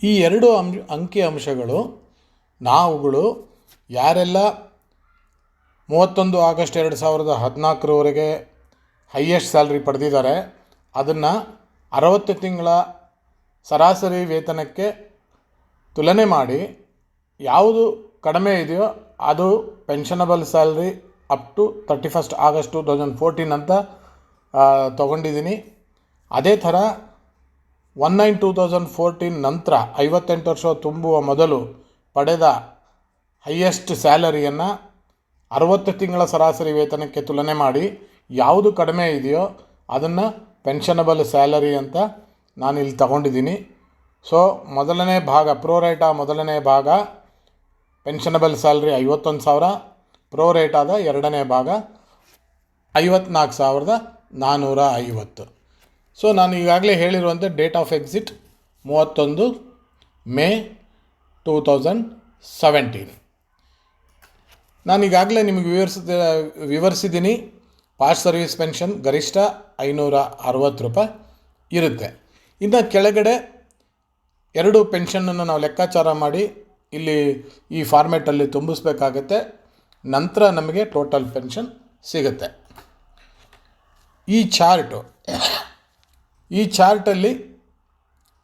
ಈ ಎರಡು ಅಂಕಿ ಅಂಶಗಳು ನಾವುಗಳು ಯಾರೆಲ್ಲ 31 ಆಗಸ್ಟ್ 2014ರವರೆಗೆ ಹೈಯೆಸ್ಟ್ ಸ್ಯಾಲ್ರಿ ಪಡೆದಿದ್ದಾರೆ ಅದನ್ನು 60 ತಿಂಗಳ ಸರಾಸರಿ ವೇತನಕ್ಕೆ ತುಲನೆ ಮಾಡಿ ಯಾವುದು ಕಡಿಮೆ ಇದೆಯೋ ಅದು ಪೆನ್ಷನಬಲ್ ಸ್ಯಾಲ್ರಿ ಅಪ್ ಟು 31 ಆಗಸ್ಟ್ 2014 ಅಂತ ತೊಗೊಂಡಿದ್ದೀನಿ. ಅದೇ ಥರ 1/9/2014 ನಂತರ 58 ವರ್ಷ ತುಂಬುವ ಮೊದಲು ಪಡೆದ ಹೈಯೆಸ್ಟ್ ಸ್ಯಾಲರಿಯನ್ನು 60 ತಿಂಗಳ ಸರಾಸರಿ ವೇತನಕ್ಕೆ ತುಲನೆ ಮಾಡಿ ಯಾವುದು ಕಡಿಮೆ ಇದೆಯೋ ಅದನ್ನು ಪೆನ್ಷನಬಲ್ ಸ್ಯಾಲರಿ ಅಂತ ನಾನಿಲ್ಲಿ ತಗೊಂಡಿದ್ದೀನಿ. ಸೊ ಮೊದಲನೇ ಭಾಗ ಪ್ರೋರೇಟಾ ಮೊದಲನೇ ಭಾಗ ಪೆನ್ಷನಬಲ್ ಸ್ಯಾಲ್ರಿ 51,000, ಪ್ರೋರೇಟಾದ ಎರಡನೇ ಭಾಗ 54,450. ಸೊ ನಾನು ಈಗಾಗಲೇ ಹೇಳಿರುವಂತೆ ಡೇಟ್ ಆಫ್ ಎಕ್ಸಿಟ್ 31 ಮೇ 2017. ನಾನು ಈಗಾಗಲೇ ನಿಮಗೆ ವಿವರಿಸಿದ್ದೀನಿ. ಪಾಸ್ಟ್ ಸರ್ವಿಸ್ ಪೆನ್ಷನ್ ಗರಿಷ್ಠ 560 ರೂಪಾಯಿ ಇರುತ್ತೆ. ಇನ್ನು ಕೆಳಗಡೆ ಎರಡು ಪೆನ್ಷನನ್ನು ನಾವು ಲೆಕ್ಕಾಚಾರ ಮಾಡಿ ಇಲ್ಲಿ ಈ ಫಾರ್ಮ್ಯಾಟಲ್ಲಿ ತುಂಬಿಸ್ಬೇಕಾಗತ್ತೆ. ನಂತರ ನಮಗೆ ಟೋಟಲ್ ಪೆನ್ಷನ್ ಸಿಗುತ್ತೆ. ಈ ಚಾರ್ಟಲ್ಲಿ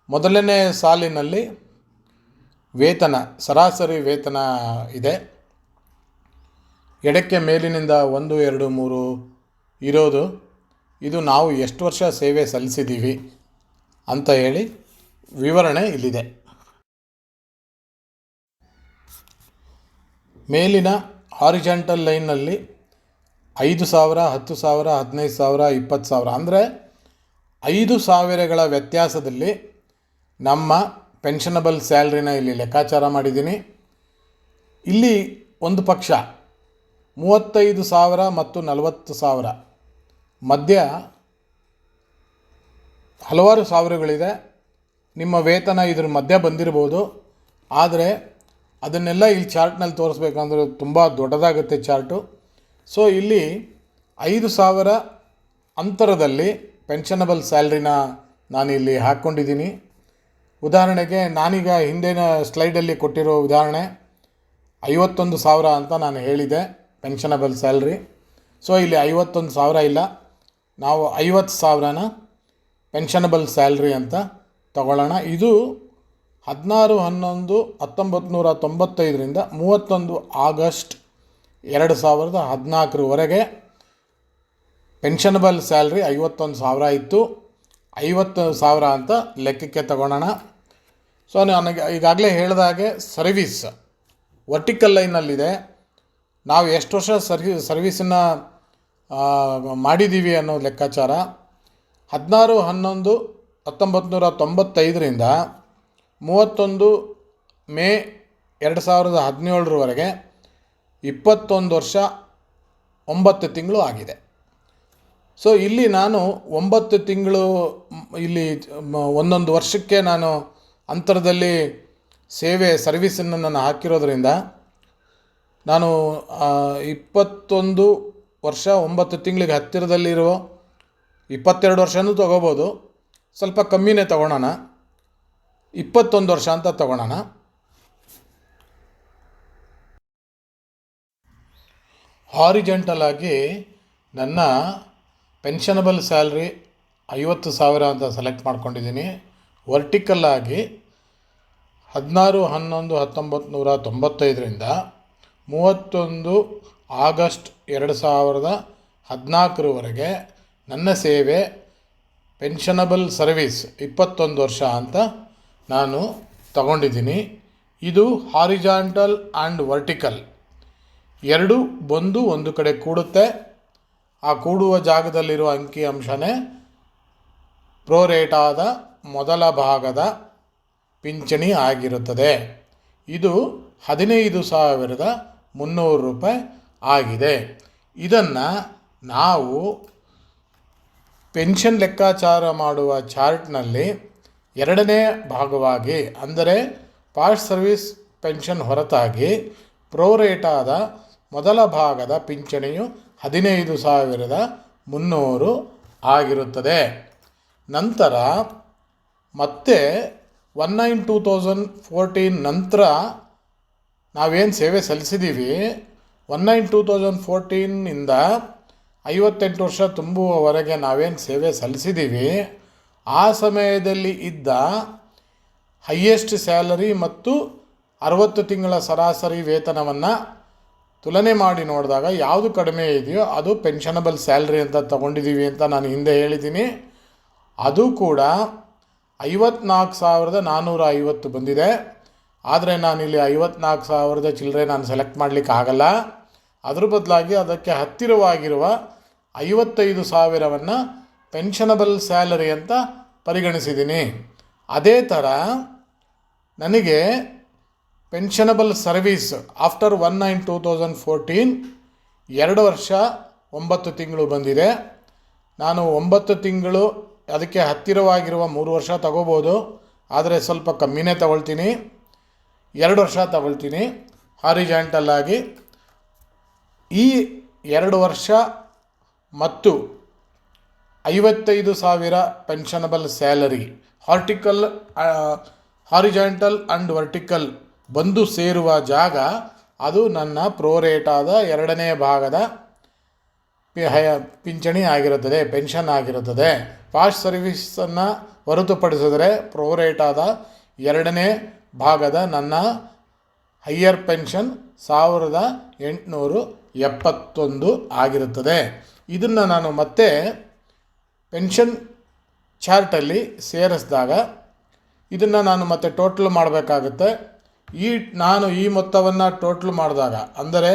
ಮೊದಲನೇ ಸಾಲಿನಲ್ಲಿ ವೇತನ ಸರಾಸರಿ ವೇತನ ಇದೆ. ಎಡಕ್ಕೆ ಮೇಲಿನಿಂದ 1, 2, 3 ಇರೋದು ಇದು ನಾವು ಎಷ್ಟು ವರ್ಷ ಸೇವೆ ಸಲ್ಲಿಸಿದ್ದೀವಿ ಅಂತ ಹೇಳಿ ವಿವರಣೆ ಇಲ್ಲಿದೆ. ಮೇಲಿನ ಹಾರಿಜಾಂಟಲ್ ಲೈನ್ನಲ್ಲಿ 5,000, 10,000, 15,000, 20,000 ಅಂದರೆ 5,000ಗಳ ವ್ಯತ್ಯಾಸದಲ್ಲಿ ನಮ್ಮ ಪೆನ್ಷನಬಲ್ ಸ್ಯಾಲ್ರಿನ ಇಲ್ಲಿ ಲೆಕ್ಕಾಚಾರ ಮಾಡಿದ್ದೀನಿ. ಇಲ್ಲಿ ಒಂದು ಪಕ್ಷ 35,000 ಮತ್ತು 40,000 ಮಧ್ಯ ಹಲವಾರು ಸಾವಿರಗಳಿದೆ. ನಿಮ್ಮ ವೇತನ ಇದ್ರ ಮಧ್ಯ ಬಂದಿರ್ಬೋದು. ಆದರೆ ಅದನ್ನೆಲ್ಲ ಇಲ್ಲಿ ಚಾರ್ಟ್ನಲ್ಲಿ ತೋರಿಸ್ಬೇಕಂದ್ರೆ ತುಂಬ ದೊಡ್ಡದಾಗುತ್ತೆ ಚಾರ್ಟು. ಸೊ ಇಲ್ಲಿ 5,000 ಅಂತರದಲ್ಲಿ ಪೆನ್ಷನಬಲ್ ಸ್ಯಾಲ್ರಿನ ನಾನಿಲ್ಲಿ ಹಾಕ್ಕೊಂಡಿದ್ದೀನಿ. ಉದಾಹರಣೆಗೆ ನಾನೀಗ ಹಿಂದಿನ ಸ್ಲೈಡಲ್ಲಿ ಕೊಟ್ಟಿರೋ ಉದಾಹರಣೆ 51,000 ಅಂತ ನಾನು ಹೇಳಿದೆ ಪೆನ್ಷನಬಲ್ ಸ್ಯಾಲ್ರಿ. ಸೊ ಇಲ್ಲಿ 51,000 ಇಲ್ಲ, ನಾವು 50,000ನ ಪೆನ್ಷನಬಲ್ ಸ್ಯಾಲ್ರಿ ಅಂತ ತಗೊಳ್ಳೋಣ. ಇದು 16/11/1995ರಿಂದ 31 ಆಗಸ್ಟ್ 2014ರವರೆಗೆ ಪೆನ್ಷನಬಲ್ ಸ್ಯಾಲ್ರಿ 51,000 ಇತ್ತು. 50,000 ಅಂತ ಲೆಕ್ಕಕ್ಕೆ ತಗೊಳ್ಳೋಣ. ಸೊ ನನಗೆ ಈಗಾಗಲೇ ಹೇಳಿದಾಗೆ ಸರ್ವೀಸ್ ವರ್ಟಿಕಲ್ ಲೈನಲ್ಲಿದೆ. ನಾವು ಎಷ್ಟು ವರ್ಷ ಸರ್ವೀಸನ್ನು ಮಾಡಿದ್ದೀವಿ ಅನ್ನೋ ಲೆಕ್ಕಾಚಾರ 16/11/1995ರಿಂದ 31 ಮೇ 2017ರವರೆಗೆ 21 ವರ್ಷ 9 ತಿಂಗಳು ಆಗಿದೆ. ಸೊ ಇಲ್ಲಿ ನಾನು 9 ತಿಂಗಳು ಇಲ್ಲಿ ಒಂದೊಂದು ವರ್ಷಕ್ಕೆ ನಾನು ಅಂತರದಲ್ಲಿ ಸರ್ವೀಸನ್ನು ನಾನು ಹಾಕಿರೋದ್ರಿಂದ ನಾನು 21 ವರ್ಷ 9 ತಿಂಗಳಿಗೆ ಹತ್ತಿರದಲ್ಲಿರೋ 22 ವರ್ಷನೂ ತೊಗೋಬೋದು. ಸ್ವಲ್ಪ ಕಮ್ಮಿನೇ ತೊಗೊಳೋಣ, 21 ವರ್ಷ ಅಂತ ತೊಗೊಳೋಣ. ಹಾರಿಜೆಂಟಲ್ ಆಗಿ ನನ್ನ ಪೆನ್ಷನಬಲ್ ಸ್ಯಾಲ್ರಿ 50,000 ಅಂತ ಸೆಲೆಕ್ಟ್ ಮಾಡ್ಕೊಂಡಿದ್ದೀನಿ. ವರ್ಟಿಕಲ್ ಆಗಿ 16/11/1995ರಿಂದ 31 ಆಗಸ್ಟ್ 2014ರವರೆಗೆ ನನ್ನ ಸೇವೆ ಪೆನ್ಷನಬಲ್ ಸರ್ವೀಸ್ 21 ವರ್ಷ ಅಂತ ನಾನು ತಗೊಂಡಿದ್ದೀನಿ. ಇದು ಹಾರಿಜಾಂಟಲ್ ಆ್ಯಂಡ್ ವರ್ಟಿಕಲ್ ಎರಡು ಬಂದು ಒಂದು ಕಡೆ ಕೂಡುತ್ತೆ. ಆ ಕೂಡುವ ಜಾಗದಲ್ಲಿರುವ ಅಂಕಿ ಅಂಶನೇ ಪ್ರೋರೇಟಾದ ಮೊದಲ ಭಾಗದ ಪಿಂಚಣಿ ಆಗಿರುತ್ತದೆ. ಇದು 15,300 ರೂಪಾಯಿ ಆಗಿದೆ. ಇದನ್ನು ನಾವು ಪೆನ್ಷನ್ ಲೆಕ್ಕಾಚಾರ ಮಾಡುವ ಚಾರ್ಟ್ನಲ್ಲಿ ಎರಡನೇ ಭಾಗವಾಗಿ ಅಂದರೆ ಪಾಸ್ಟ್ ಸರ್ವಿಸ್ ಪೆನ್ಷನ್ ಹೊರತಾಗಿ ಪ್ರೋರೇಟಾದ ಮೊದಲ ಭಾಗದ ಪಿಂಚಣಿಯು 15,300 ಆಗಿರುತ್ತದೆ. ನಂತರ ಮತ್ತೆ 19/9/2014 ನಂತರ ನಾವೇನು ಸೇವೆ ಸಲ್ಲಿಸಿದ್ದೀವಿ, 19/9/2014 58 ವರ್ಷ ತುಂಬುವವರೆಗೆ ನಾವೇನು ಸೇವೆ ಸಲ್ಲಿಸಿದ್ದೀವಿ, ಆ ಸಮಯದಲ್ಲಿ ಇದ್ದ ಹೈಯೆಸ್ಟ್ ಸ್ಯಾಲರಿ ಮತ್ತು 60 ತಿಂಗಳ ಸರಾಸರಿ ವೇತನವನ್ನು ತುಲನೆ ಮಾಡಿ ನೋಡಿದಾಗ ಯಾವುದು ಕಡಿಮೆ ಇದೆಯೋ ಅದು ಪೆನ್ಷನಬಲ್ ಸ್ಯಾಲ್ರಿ ಅಂತ ತಗೊಂಡಿದ್ದೀವಿ ಅಂತ ನಾನು ಹಿಂದೆ ಹೇಳಿದ್ದೀನಿ. ಅದು ಕೂಡ 54,450 ಬಂದಿದೆ. ಆದರೆ ನಾನಿಲ್ಲಿ 54,000 ಚಿಲ್ಲರೆ ನಾನು ಸೆಲೆಕ್ಟ್ ಮಾಡಲಿಕ್ಕೆ ಆಗಲ್ಲ. ಅದ್ರ ಬದಲಾಗಿ ಅದಕ್ಕೆ ಹತ್ತಿರವಾಗಿರುವ 55,000ವನ್ನು ಪೆನ್ಷನಬಲ್ ಸ್ಯಾಲರಿ ಅಂತ ಪರಿಗಣಿಸಿದ್ದೀನಿ. ಅದೇ ಥರ ನನಗೆ ಪೆನ್ಷನಬಲ್ ಸರ್ವೀಸ್ ಆಫ್ಟರ್ 1/9/2014 2 ವರ್ಷ 9 ತಿಂಗಳು ಬಂದಿದೆ. ನಾನು 9 ತಿಂಗಳು ಅದಕ್ಕೆ ಹತ್ತಿರವಾಗಿರುವ 3 ವರ್ಷ ತಗೋಬೋದು, ಆದರೆ ಸ್ವಲ್ಪ ಕಮ್ಮಿನೇ ತಗೊಳ್ತೀನಿ, 2 ವರ್ಷ ತಗೊಳ್ತೀನಿ ಹಾರಿಜಾಂಟಲ್ ಆಗಿ. ಈ 2 ವರ್ಷ ಮತ್ತು 55,000 ಪೆನ್ಷನಬಲ್ ಸ್ಯಾಲರಿ ಹಾರಿಜಾಂಟಲ್ ಆ್ಯಂಡ್ ವರ್ಟಿಕಲ್ ಬಂದು ಸೇರುವ ಜಾಗ ಅದು ನನ್ನ ಪ್ರೋರೇಟಾದ 2ನೇ ಭಾಗದ ಪಿಂಚಣಿ ಆಗಿರುತ್ತದೆ, ಪೆನ್ಷನ್ ಆಗಿರುತ್ತದೆ. ಫಾಸ್ಟ್ ಸರ್ವಿಸನ್ನು ಹೊರತುಪಡಿಸಿದರೆ ಪ್ರೋರೇಟಾದ 2ನೇ ಭಾಗದ ನನ್ನ ಹೈಯರ್ ಪೆನ್ಷನ್ 1,871 ಆಗಿರುತ್ತದೆ. ಇದನ್ನು ನಾನು ಮತ್ತೆ ಪೆನ್ಷನ್ ಚಾರ್ಟಲ್ಲಿ ಸೇರಿಸಿದಾಗ ಇದನ್ನು ನಾನು ಮತ್ತೆ ಟೋಟಲ್ ಮಾಡಬೇಕಾಗುತ್ತೆ. ನಾನು ಈ ಮೊತ್ತವನ್ನು ಟೋಟಲ್ ಮಾಡಿದಾಗ, ಅಂದರೆ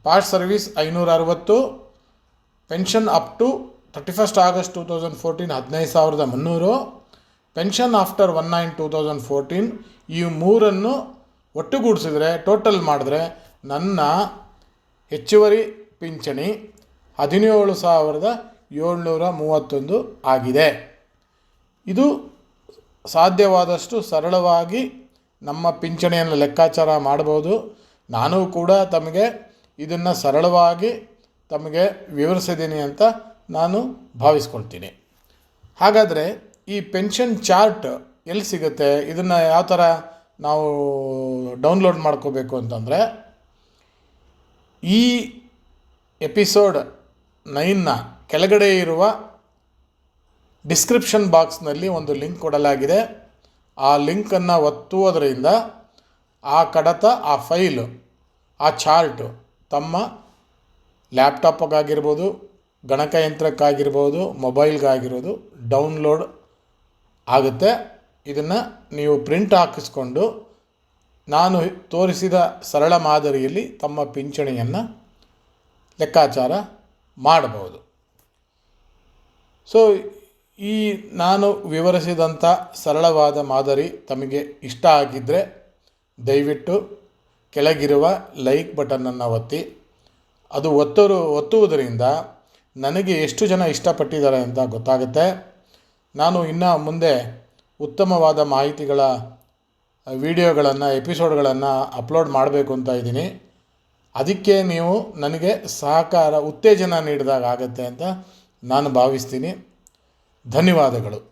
past service 560, pension up to 31 August 2014 15,300, pension after 1/9/2014 ಈ ಮೂರನ್ನು ಒಟ್ಟುಗೂಡಿಸಿದರೆ ಟೋಟಲ್ ಮಾಡಿದ್ರೆ ನನ್ನ ಹೆಚ್ಚುವರಿ ಪಿಂಚಣಿ 17,731 ಆಗಿದೆ. ಇದು ಸಾಧ್ಯವಾದಷ್ಟು ಸರಳವಾಗಿ ನಮ್ಮ ಪಿಂಚಣಿಯನ್ನು ಲೆಕ್ಕಾಚಾರ ಮಾಡ್ಬೋದು. ನಾನು ಕೂಡ ತಮಗೆ ಇದನ್ನು ಸರಳವಾಗಿ ತಮಗೆ ವಿವರಿಸಿದ್ದೀನಿ ಅಂತ ನಾನು ಭಾವಿಸ್ಕೊಳ್ತೀನಿ. ಹಾಗಾದರೆ ಈ ಪೆನ್ಷನ್ ಚಾರ್ಟ್ ಎಲ್ಲಿ ಸಿಗುತ್ತೆ, ಇದನ್ನು ಯಾವ ಥರ ನಾವು ಡೌನ್ಲೋಡ್ ಮಾಡ್ಕೋಬೇಕು ಅಂತಂದರೆ, ಈ ಎಪಿಸೋಡ್ 9ನ ಕೆಳಗಡೆ ಇರುವ ಡಿಸ್ಕ್ರಿಪ್ಷನ್ ಬಾಕ್ಸ್ನಲ್ಲಿ ಒಂದು ಲಿಂಕ್ ಕೊಡಲಾಗಿದೆ. ಆ ಲಿಂಕನ್ನು ಒತ್ತುವುದರಿಂದ ಆ ಕಡತ, ಆ ಫೈಲು, ಆ ಚಾರ್ಟು ತಮ್ಮ ಲ್ಯಾಪ್ಟಾಪ್ಗಾಗಿರ್ಬೋದು, ಗಣಕಯಂತ್ರಕ್ಕಾಗಿರ್ಬೋದು, ಮೊಬೈಲ್ಗಾಗಿರೋದು ಡೌನ್ಲೋಡ್ ಆಗುತ್ತೆ. ಇದನ್ನು ನೀವು ಪ್ರಿಂಟ್ ಹಾಕಿಸ್ಕೊಂಡು ನಾನು ತೋರಿಸಿದ ಸರಳ ಮಾದರಿಯಲ್ಲಿ ತಮ್ಮ ಪಿಂಚಣಿಯನ್ನು ಲೆಕ್ಕಾಚಾರ ಮಾಡಬಹುದು. ಸೊ ಈ ನಾನು ವಿವರಿಸಿದಂಥ ಸರಳವಾದ ಮಾದರಿ ತಮಗೆ ಇಷ್ಟ ಆಗಿದ್ದರೆ ದಯವಿಟ್ಟು ಕೆಳಗಿರುವ ಲೈಕ್ ಬಟನನ್ನು ಒತ್ತಿ. ಅದು ಒತ್ತುವುದರಿಂದ ನನಗೆ ಎಷ್ಟು ಜನ ಇಷ್ಟಪಟ್ಟಿದ್ದಾರೆ ಅಂತ ಗೊತ್ತಾಗುತ್ತೆ. ನಾನು ಇನ್ನು ಮುಂದೆ ಉತ್ತಮವಾದ ಮಾಹಿತಿಗಳ ವಿಡಿಯೋಗಳನ್ನು, ಎಪಿಸೋಡ್ಗಳನ್ನು ಅಪ್ಲೋಡ್ ಮಾಡಬೇಕು ಅಂತ ಇದ್ದೀನಿ. ಅದಕ್ಕೆ ನೀವು ನನಗೆ ಸಹಕಾರ, ಉತ್ತೇಜನ ನೀಡಿದಾಗ ಆಗುತ್ತೆ ಅಂತ ನಾನು ಭಾವಿಸ್ತೀನಿ. ಧನ್ಯವಾದಗಳು.